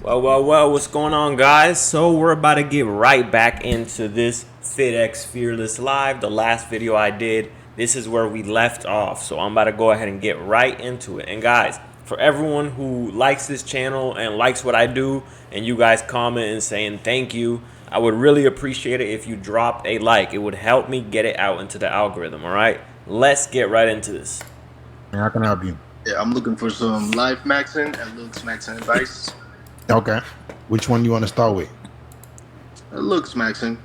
Well, what's going on, guys? So, we're about to get right back into this FitX Fearless Live, the last video I did. This is where we left off. So, I'm about to go ahead and get right into it. And, guys, for everyone who likes this channel and likes what I do, and you guys comment and saying thank you, I would really appreciate it if you dropped a like. It would help me get it out into the algorithm, all right? Let's get right into this. How can I help you? Yeah, I'm looking for some life maxing and looks maxing advice. Okay. Which one you want to start with? Looks maxing.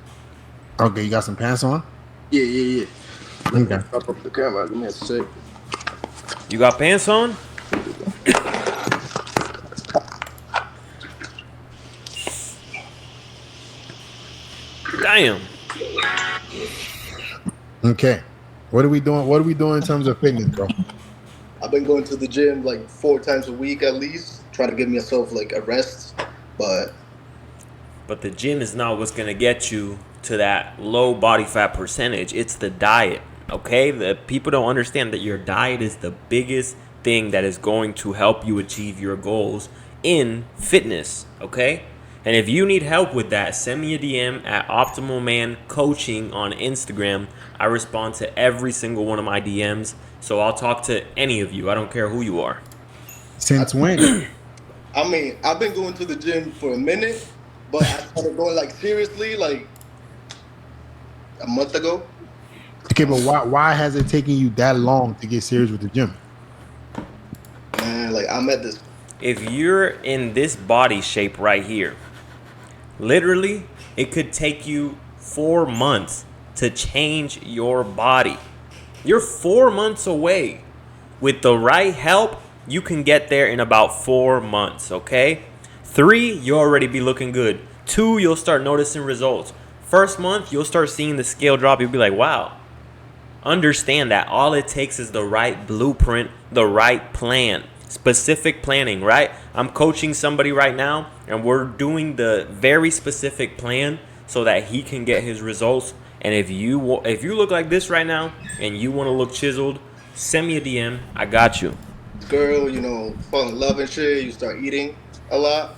Okay, you got some pants on? Yeah. Okay. Pop up the camera. Give me a sec. You got pants on? Damn. Okay. What are we doing? What are we doing in terms of fitness, bro? I've been going to the gym like 4 times a week at least, trying to give myself like a rest. But the gym is not what's going to get you to that low body fat percentage. It's the diet, okay? The people don't understand that your diet is the biggest thing that is going to help you achieve your goals in fitness, okay? And if you need help with that, send me a DM at Optimal Man Coaching on Instagram. I respond to every single one of my DMs, so I'll talk to any of you. I don't care who you are. Since when? I mean, I've been going to the gym for a minute, but I started going like seriously like a month ago. Okay, but why has it taken you that long to get serious with the gym? Man, like I'm at this. If you're in this body shape right here, literally, it could take you 4 months to change your body. You're 4 months away. With the right help, you can get there in about 4 months, okay? 3, you'll already be looking good. 2, you'll start noticing results. First month, you'll start seeing the scale drop. You'll be like, wow. Understand that all it takes is the right blueprint, the right plan. Specific planning, right? I'm coaching somebody right now, and we're doing the very specific plan so that he can get his results. And if you look like this right now and you want to look chiseled, send me a DM. I got you. Girl, fall in love and shit. You start eating a lot.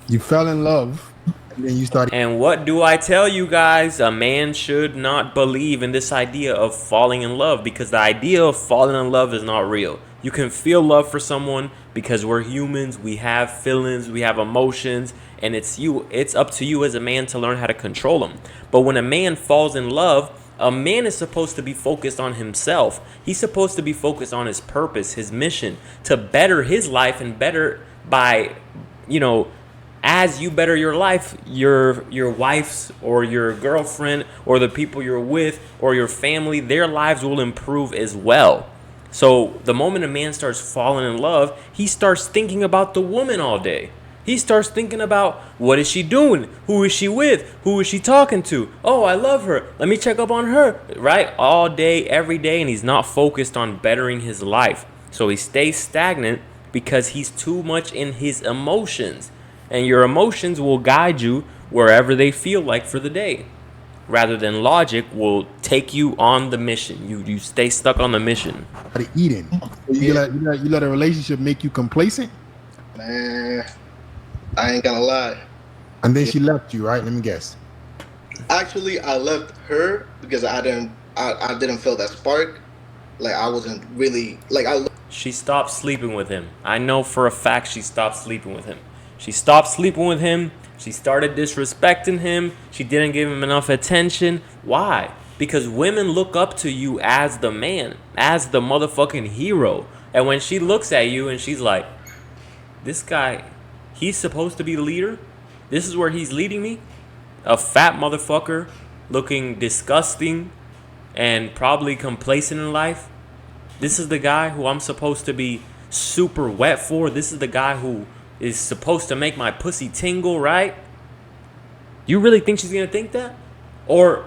You fell in love, and then you started. And what do I tell you guys? A man should not believe in this idea of falling in love, because the idea of falling in love is not real. You can feel love for someone because we're humans. We have feelings, we have emotions, and it's up to you as a man to learn how to control them. But when a man falls in love, a man is supposed to be focused on himself. He's supposed to be focused on his purpose, his mission, to better his life, and better by, as you better your life, your wife's or your girlfriend or the people you're with or your family, their lives will improve as well. So the moment a man starts falling in love, he starts thinking about the woman all day. He starts thinking about, what is she doing? Who is she with? Who is she talking to? Oh, I love her. Let me check up on her, right? All day, every day, and he's not focused on bettering his life. So he stays stagnant because he's too much in his emotions. And your emotions will guide you wherever they feel like for the day, rather than logic will take you on the mission. You stay stuck on the mission. Eating. You let a relationship make you complacent? Man, I ain't gonna lie. And then she left you, right? Let me guess. Actually, I left her because I didn't feel that spark. Like I wasn't really She stopped sleeping with him. I know for a fact she stopped sleeping with him. She stopped sleeping with him. She started disrespecting him. She didn't give him enough attention. Why? Because women look up to you as the man, as the motherfucking hero. And when she looks at you and she's like, this guy, he's supposed to be the leader? This is where he's leading me? A fat motherfucker looking disgusting and probably complacent in life? This is the guy who I'm supposed to be super wet for? This is the guy who is supposed to make my pussy tingle, right? You really think she's gonna think that? Or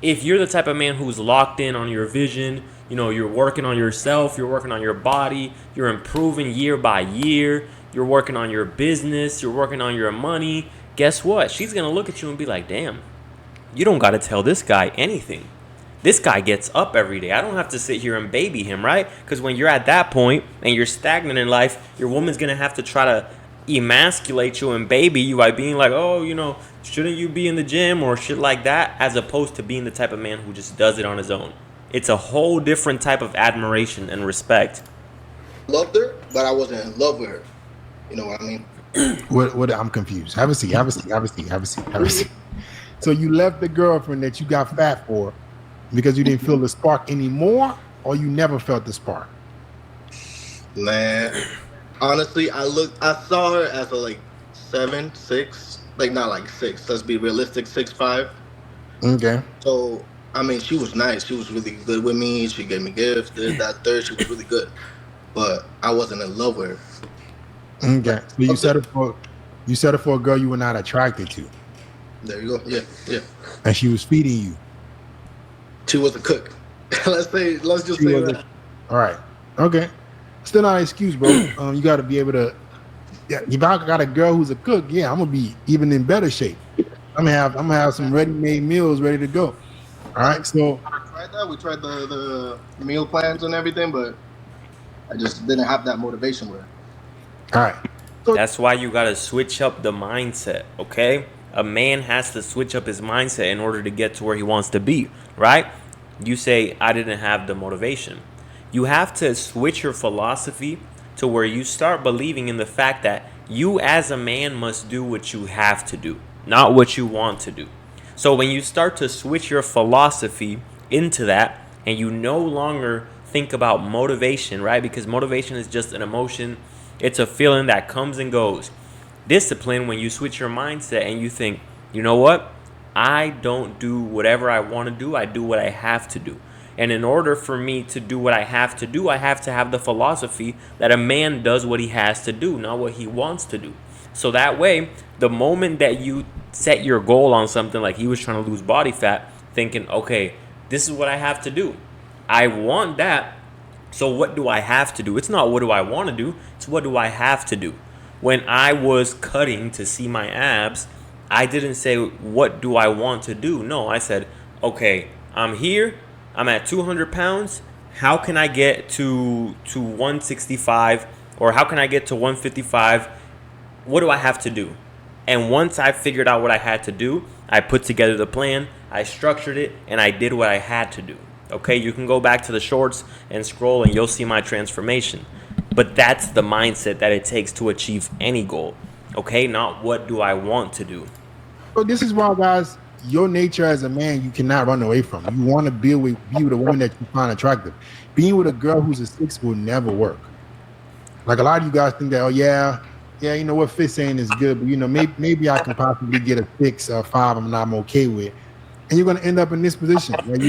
if you're the type of man who's locked in on your vision, you're working on yourself, you're working on your body, you're improving year by year, you're working on your business, you're working on your money, guess what? She's gonna look at you and be like, damn, you don't gotta tell this guy anything. This guy gets up every day. I don't have to sit here and baby him, right? Because when you're at that point and you're stagnant in life, your woman's gonna have to try to emasculate you and baby you by being like, oh, shouldn't you be in the gym or shit like that, as opposed to being the type of man who just does it on his own. It's a whole different type of admiration and respect. Loved her, but I wasn't in love with her. You know what I mean? What? I'm confused. Have a seat. Have a seat. Have a seat. Have a seat. Have a seat. So you left the girlfriend that you got fat for because you didn't feel the spark anymore, or you never felt the spark? Man, honestly, I saw her as a like 7, 6, like not like 6. Let's be realistic, 6'5". Okay. So I mean, she was nice. She was really good with me. She gave me gifts. This, that, third. She was really good, but I wasn't in love with her. Okay. So you settled for a girl you were not attracted to. There you go. Yeah. And she was feeding you. She was a cook. Let's just say that. All right. Okay. Still not an excuse, bro. You got to be able to. Yeah, if I got a girl who's a cook, yeah, I'm gonna be even in better shape. I'm gonna have some ready-made meals ready to go. All right. So I tried that. We tried the meal plans and everything, but I just didn't have that motivation with her. All right. So, That's why you gotta switch up the mindset, okay? A man has to switch up his mindset in order to get to where he wants to be, right? You say, I didn't have the motivation. You have to switch your philosophy to where you start believing in the fact that you as a man must do what you have to do, not what you want to do. So when you start to switch your philosophy into that, and you no longer think about motivation, right? Because motivation is just an emotion. It's a feeling that comes and goes. Discipline, when you switch your mindset and you think, you know what? I don't do whatever I want to do. I do what I have to do. And in order for me to do what I have to do, I have to have the philosophy that a man does what he has to do, not what he wants to do. So that way, the moment that you set your goal on something, like he was trying to lose body fat, thinking, okay, this is what I have to do. I want that. So what do I have to do? It's not what do I want to do. It's what do I have to do. When I was cutting to see my abs, I didn't say, what do I want to do? No, I said, okay, I'm here. I'm at 200 pounds. How can I get to 165, or how can I get to 155? What do I have to do? And once I figured out what I had to do, I put together the plan, I structured it, and I did what I had to do. Okay, you can go back to the shorts and scroll and you'll see my transformation. But that's the mindset that it takes to achieve any goal. Okay, not what do I want to do. so this is why, guys, your nature as a man, you cannot run away from. You want to be with a woman that you find attractive. Being with a girl who's a 6 will never work. Like a lot of you guys think that, oh yeah, you know what Fitz saying is good, but maybe I can possibly get a 6 or 5 I'm okay with. And you're gonna end up in this position where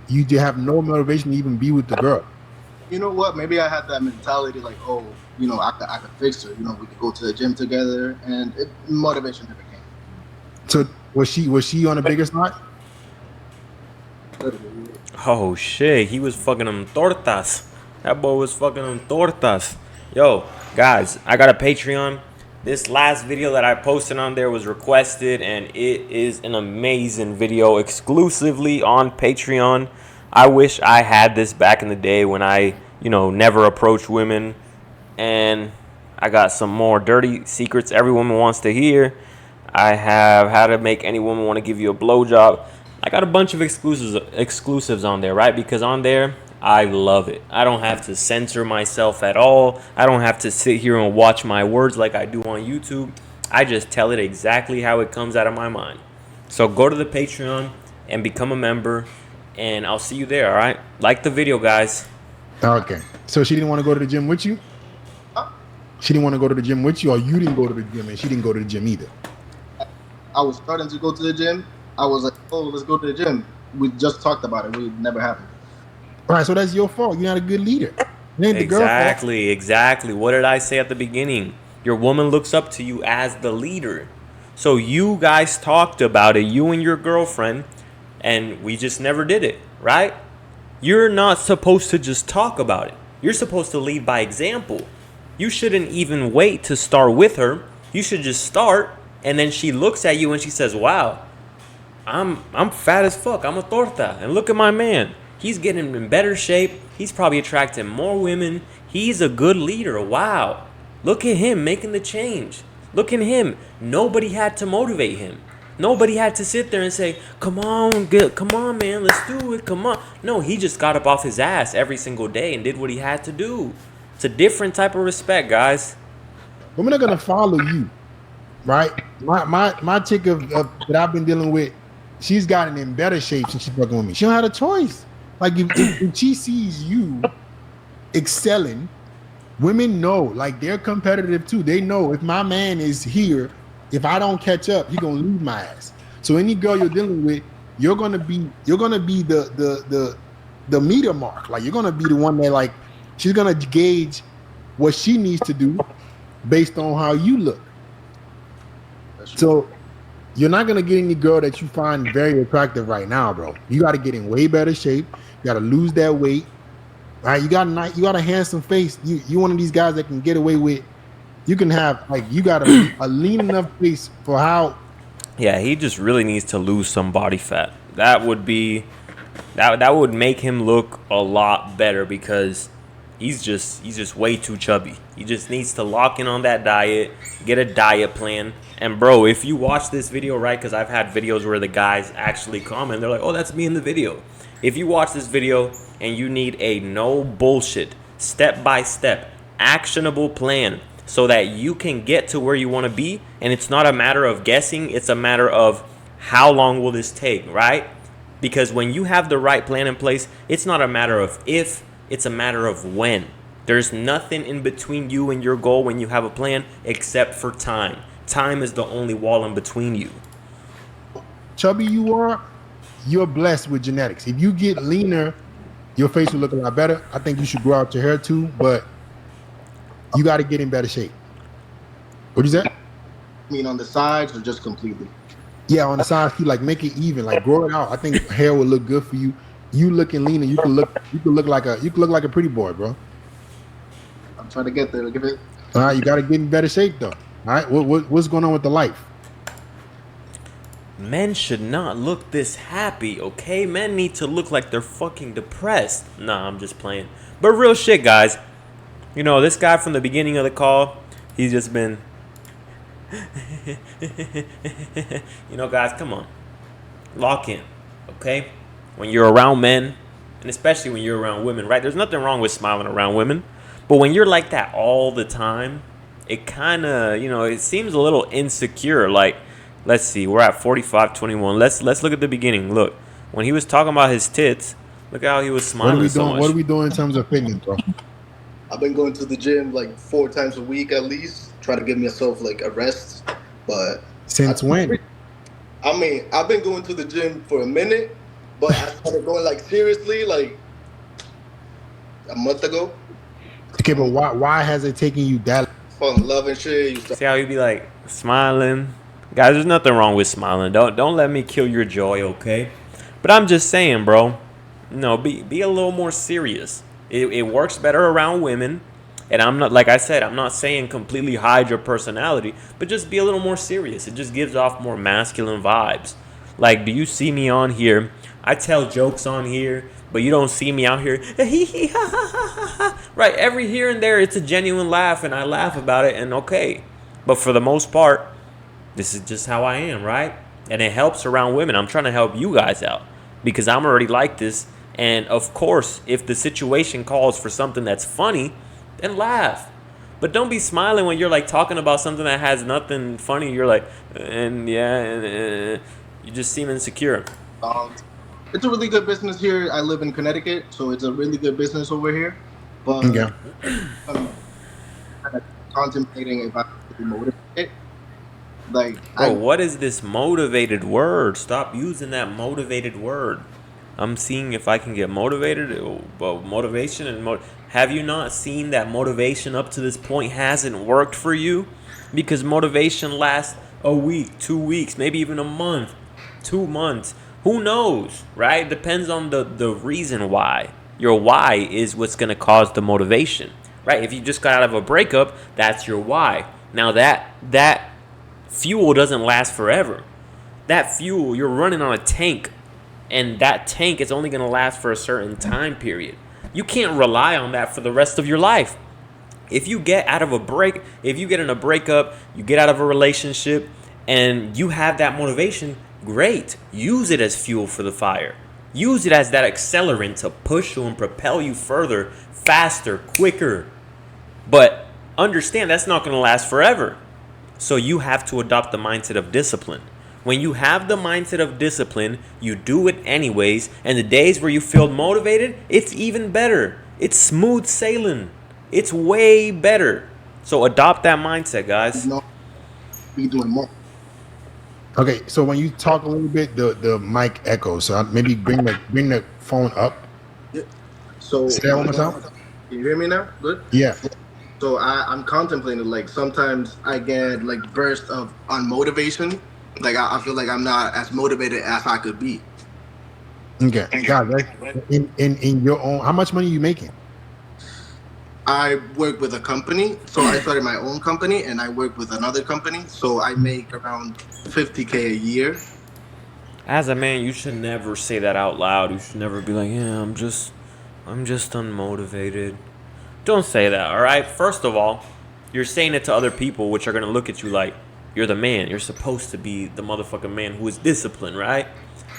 you have no motivation to even be with the girl. You know what? Maybe I had that mentality, like, oh, I could fix her. We could go to the gym together, and motivation never came. So was she on the bigger side? Oh shit, he was fucking them tortas. That boy was fucking them tortas. Yo, guys, I got a Patreon. This last video that I posted on there was requested, and it is an amazing video exclusively on Patreon. I wish I had this back in the day when I, never approached women, and I got some more dirty secrets every woman wants to hear. I have how to make any woman want to give you a blowjob. I got a bunch of exclusives on there, right? Because on there, I love it. I don't have to censor myself at all. I don't have to sit here and watch my words like I do on YouTube. I just tell it exactly how it comes out of my mind. So go to the Patreon and become a member, and I'll see you there, all right? Like the video, guys. Okay. So she didn't want to go to the gym with you? She didn't want to go to the gym with you, or you didn't go to the gym and she didn't go to the gym either? I was starting to go to the gym. I was like, oh, let's go to the gym. We just talked about it. We never happened. All right, so that's your fault. You're not a good leader. It ain't the girl's fault. Exactly. What did I say at the beginning? Your woman looks up to you as the leader. So you guys talked about it, you and your girlfriend, and we just never did it, right? You're not supposed to just talk about it. You're supposed to lead by example. You shouldn't even wait to start with her. You should just start, and then she looks at you and she says, wow, I'm fat as fuck. I'm a torta. And look at my man. He's getting in better shape. He's probably attracting more women. He's a good leader. Wow. Look at him making the change. Look at him. Nobody had to motivate him. Nobody had to sit there and say, come on, come on, man, let's do it, come on. No, he just got up off his ass every single day and did what he had to do. It's a different type of respect, guys. Women are gonna follow you, right? My chick that I've been dealing with, she's gotten in better shape since she's fucking with me. She don't have a choice. Like if she sees you excelling, women know, like they're competitive too. They know if my man is here, if I don't catch up, he gonna lose my ass. So any girl you're dealing with, you're gonna be the meter mark. Like you're gonna be the one that like she's gonna gauge what she needs to do based on how you look. So you're not gonna get any girl that you find very attractive right now, bro. You got to get in way better shape. You got to lose that weight. All right, you got a handsome face. You one of these guys that can get away with. You can have like you got a lean enough face for how. Yeah, he just really needs to lose some body fat. That would make him look a lot better because he's just way too chubby. He just needs to lock in on that diet, get a diet plan. And bro, if you watch this video, right, because I've had videos where the guys actually comment, they're like, oh, that's me in the video. If you watch this video and you need a no bullshit, step-by-step, actionable plan so that you can get to where you want to be, and it's not a matter of guessing, it's a matter of how long will this take, right? Because when you have the right plan in place, it's not a matter of if, it's a matter of when. There's nothing in between you and your goal when you have a plan except for time. Time is the only wall in between you. Chubby you are, you're blessed with genetics. If you get leaner, your face will look a lot better. I think you should grow out your hair too, but you got to get in better shape. What is that? I mean, on the sides or just completely? Yeah, on the sides too. Like make it even. Like grow it out. I think hair will look good for you. You looking leaner, you can look like a pretty boy, bro. I'm trying to get there. Give it. All right, you got to get in better shape though. All right, what's going on with the life? Men should not look this happy, okay? Men need to look like they're fucking depressed. Nah, I'm just playing. But real shit, guys. You know, this guy from the beginning of the call, he's just been... You know, guys, come on. Lock in, okay? When you're around men, and especially when you're around women, right? There's nothing wrong with smiling around women. But when you're like that all the time, it kind of, you know, it seems a little insecure. Like, let's see, we're at 45-21. Let's look at the beginning. Look, when he was talking about his tits, look how he was smiling so much. What are we doing in terms of fitness, bro? I've been going to the gym like 4 times a week at least, trying to give myself like a rest. But since when? I mean, I've been going to the gym for a minute, but I started going like seriously like a month ago. Okay, but why has it taken you that? Fall in love and shit. See how you be like smiling, guys. There's nothing wrong with smiling. Don't let me kill your joy, okay? But I'm just saying, bro. No, be a little more serious. It works better around women. And I'm not, like I said, I'm not saying completely hide your personality, but just be a little more serious. It just gives off more masculine vibes. Like, do you see me on here? I tell jokes on here, but you don't see me out here. Right, every here and there, it's a genuine laugh, and I laugh about it, and okay. But for the most part, this is just how I am, right? And it helps around women. I'm trying to help you guys out because I'm already like this. And of course, if the situation calls for something that's funny, then laugh. But don't be smiling when you're like talking about something that has nothing funny. You're like, and yeah, and you just seem insecure. It's a really good business here. I live in Connecticut, so it's a really good business over here. But Yeah. I'm kind of contemplating if I should be motivated. Like, Bro, what is this motivated word? Stop using that motivated word. I'm seeing if I can get motivated. Well, motivation and have you not seen that motivation up to this point hasn't worked for you? Because motivation lasts a week, 2 weeks, maybe even a month, 2 months. Who knows, right? Depends on the reason why. Your why is what's going to cause the motivation, right? If you just got out of a breakup, that's your why. Now that fuel doesn't last forever. That fuel, you're running on a tank, and that tank is only going to last for a certain time period. You can't rely on that for the rest of your life. If you get in a breakup, you get out of a relationship, and you have that motivation, great. Use it as fuel for the fire. Use it as that accelerant to push you and propel you further, faster, quicker. But understand that's not going to last forever. So you have to adopt the mindset of discipline. When you have the mindset of discipline, you do it anyways. And the days where you feel motivated, it's even better. It's smooth sailing. It's way better. So adopt that mindset, guys. No, be doing more. Okay, so when you talk a little bit, the mic echoes. So maybe bring the phone up. Yeah. So Say that one more time. Can you hear me now? Good. Yeah. So I'm contemplating, like, sometimes I get like bursts of unmotivation. Like I feel like I'm not as motivated as I could be. Okay. God, in your own, how much money are you making? I work with a company, so I started my own company, and I work with another company, so I make around $50K a year. As a man, you should never say that out loud. You should never be like, yeah, I'm just unmotivated. Don't say that, all right? First of all, you're saying it to other people, which are going to look at you like you're the man. You're supposed to be the motherfucking man who is disciplined, right?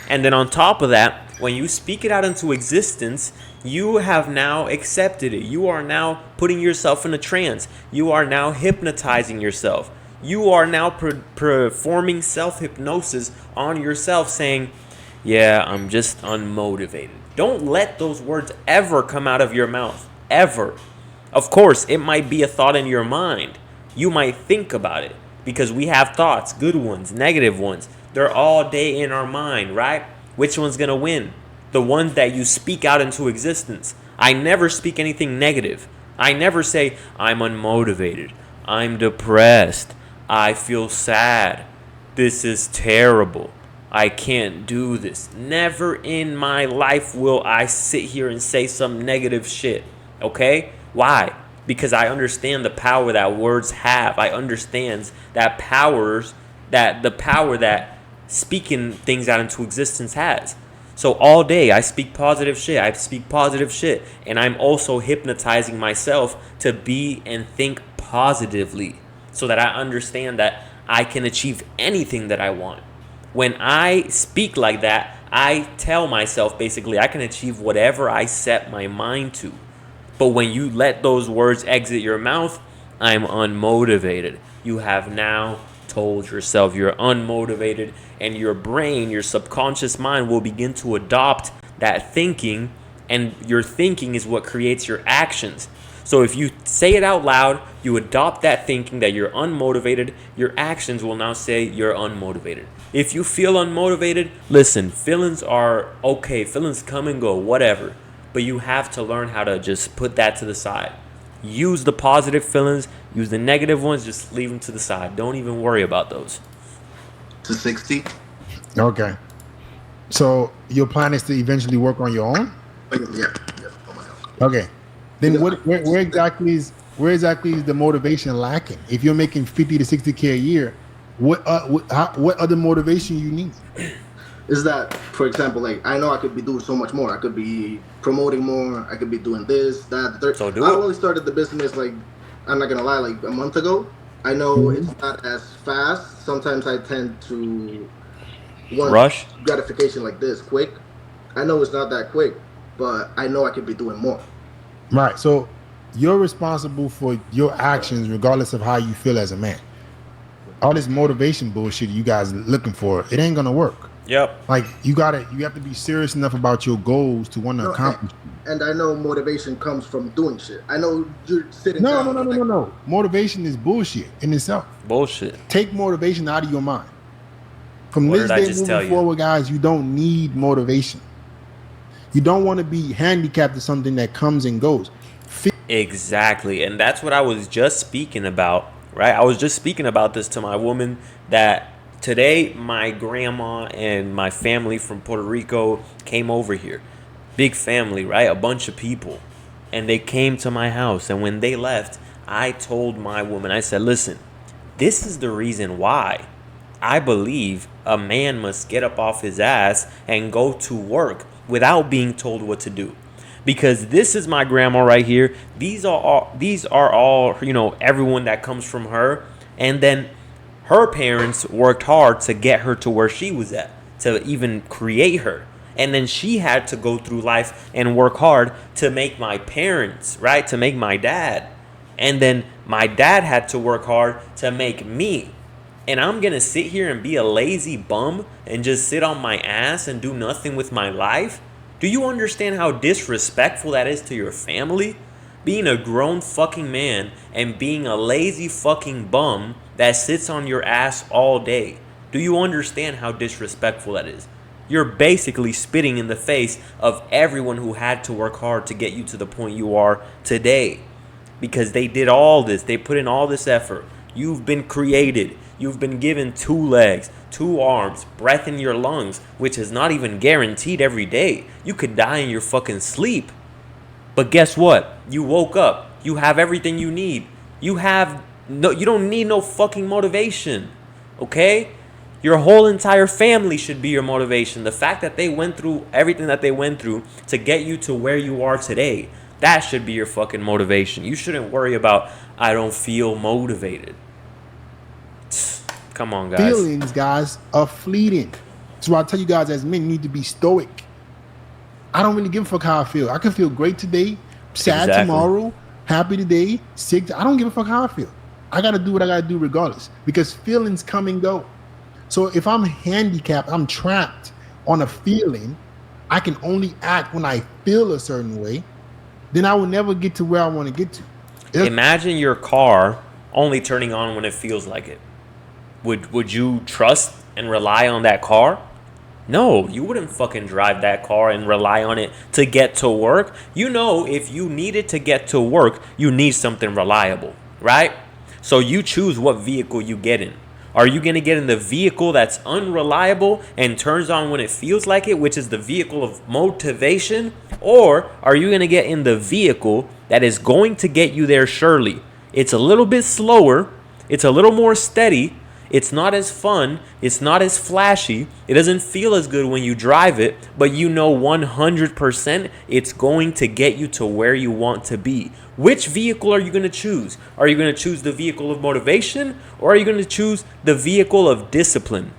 And then on top of that, when you speak it out into existence, you have now accepted it. You are now putting yourself in a trance. You are now hypnotizing yourself. You are now performing self-hypnosis on yourself, saying, yeah, I'm just unmotivated. Don't let those words ever come out of your mouth. Ever. Of course, it might be a thought in your mind. You might think about it because we have thoughts, good ones, negative ones. They're all day in our mind, right? Which one's going to win? The ones that you speak out into existence. I never speak anything negative. I never say, I'm unmotivated. I'm depressed. I feel sad. This is terrible. I can't do this. Never in my life will I sit here and say some negative shit. Okay? Why? Because I understand the power that words have. I understand that the power that speaking things out into existence has. So all day I speak positive shit. And I'm also hypnotizing myself to be and think positively so that I understand that I can achieve anything that I want. When I speak like that, I tell myself basically I can achieve whatever I set my mind to. But when you let those words exit your mouth, I'm unmotivated. You have now told yourself you're unmotivated, and your brain, your subconscious mind will begin to adopt that thinking, and your thinking is what creates your actions. So if you say it out loud, you adopt that thinking that you're unmotivated, your actions will now say you're unmotivated. If you feel unmotivated, listen, feelings are okay. Feelings come and go, whatever. But you have to learn how to just put that to the side. Use the positive feelings, use the negative ones, just leave them to the side. Don't even worry about those. To 60. Okay. So your plan is to eventually work on your own? Yeah. Oh my God. Okay. Then where exactly is the motivation lacking? If you're making 50 to 60K a year, what other motivation you need? Is that, for example, like, I know I could be doing so much more. I could be promoting more. I could be doing this, that, the third. So do I it. only started the business, like, I'm not gonna lie, like a month ago. I know it's not as fast. Sometimes I tend to want Rush? gratification like this quick. I know it's not that quick, but I know I could be doing more. Right. So you're responsible for your actions regardless of how you feel as a man. All this motivation bullshit you guys are looking for, it ain't gonna work. Yep. Like you have to be serious enough about your goals to want to accomplish. And I know motivation comes from doing shit. I know you're sitting No. down. No. Motivation is bullshit in itself. Bullshit. Take motivation out of your mind. From What this did I day just tell moving you? forward, guys, you don't need motivation. You don't want to be handicapped to something that comes and goes. Exactly. And that's what I was just speaking about, right? I was just speaking about this to my woman that today my grandma and my family from Puerto Rico came over here. Big family, right? A bunch of people. And they came to my house. And when they left, I told my woman, I said, listen, this is the reason why I believe a man must get up off his ass and go to work without being told what to do. Because this is my grandma right here. These are all, you know, everyone that comes from her. And then her parents worked hard to get her to where she was at, to even create her. And then she had to go through life and work hard to make my parents, right? To make my dad. And then my dad had to work hard to make me. And I'm going to sit here and be a lazy bum and just sit on my ass and do nothing with my life? Do you understand how disrespectful that is to your family? Being a grown fucking man and being a lazy fucking bum that sits on your ass all day. Do you understand how disrespectful that is? You're basically spitting in the face of everyone who had to work hard to get you to the point you are today. Because they did all this. They put in all this effort. You've been created. You've been given 2 legs, 2 arms, breath in your lungs, which is not even guaranteed every day. You could die in your fucking sleep. But guess what? You woke up. You have everything you need. You don't need no fucking motivation. Okay? Your whole entire family should be your motivation. The fact that they went through everything that they went through to get you to where you are today, that should be your fucking motivation. You shouldn't worry about, I don't feel motivated. Come on, guys. Feelings, guys, are fleeting. That's why I tell you guys, as men, you need to be stoic. I don't really give a fuck how I feel. I can feel great today, sad tomorrow, happy today, sick. I don't give a fuck how I feel. I got to do what I got to do regardless, because feelings come and go. So if I'm handicapped, I'm trapped on a feeling, I can only act when I feel a certain way, then I will never get to where I want to get to. Imagine your car only turning on when it feels like it. Would you trust and rely on that car? No, you wouldn't fucking drive that car and rely on it to get to work. You know, if you need it to get to work, you need something reliable, right? So you choose what vehicle you get in. Are you going to get in the vehicle that's unreliable and turns on when it feels like it, which is the vehicle of motivation? Or are you going to get in the vehicle that is going to get you there surely? It's a little bit slower. It's a little more steady. It's not as fun. It's not as flashy. It doesn't feel as good when you drive it, but you know 100% it's going to get you to where you want to be. Which vehicle are you going to choose? Are you going to choose the vehicle of motivation, or are you going to choose the vehicle of discipline?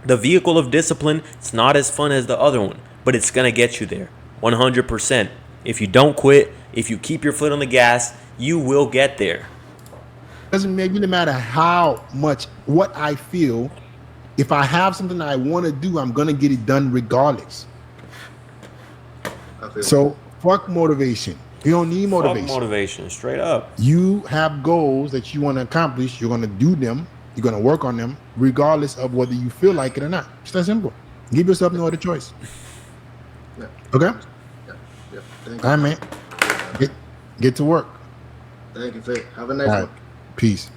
The vehicle of discipline, it's not as fun as the other one, but it's going to get you there 100%. If you don't quit, if you keep your foot on the gas, you will get there. Doesn't really matter how much what I feel. If I have something I want to do, I'm gonna get it done regardless. So fuck motivation. You don't need motivation. Fuck motivation, straight up. You have goals that you want to accomplish. You're gonna do them. You're gonna work on them, regardless of whether you feel like it or not. It's that simple. Give yourself no other choice. Yeah. Okay. Yeah. Thank All you. right, man. Get to work. Thank you, Vic. Have a nice All right. one. Peace.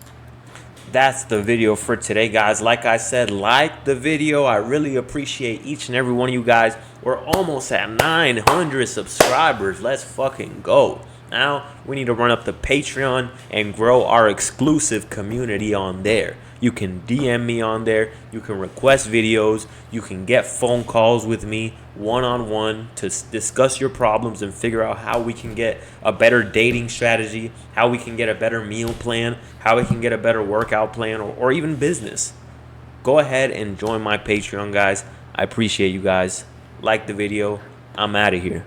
That's the video for today, guys. Like I said, like the video. I really appreciate each and every one of you guys. We're almost at 900 subscribers. Let's fucking go. Now we need to run up the Patreon and grow our exclusive community on there. You can DM me on there. You can request videos. You can get phone calls with me one-on-one to discuss your problems and figure out how we can get a better dating strategy, how we can get a better meal plan, how we can get a better workout plan, or even business. Go ahead and join my Patreon, guys. I appreciate you guys. Like the video. I'm out of here.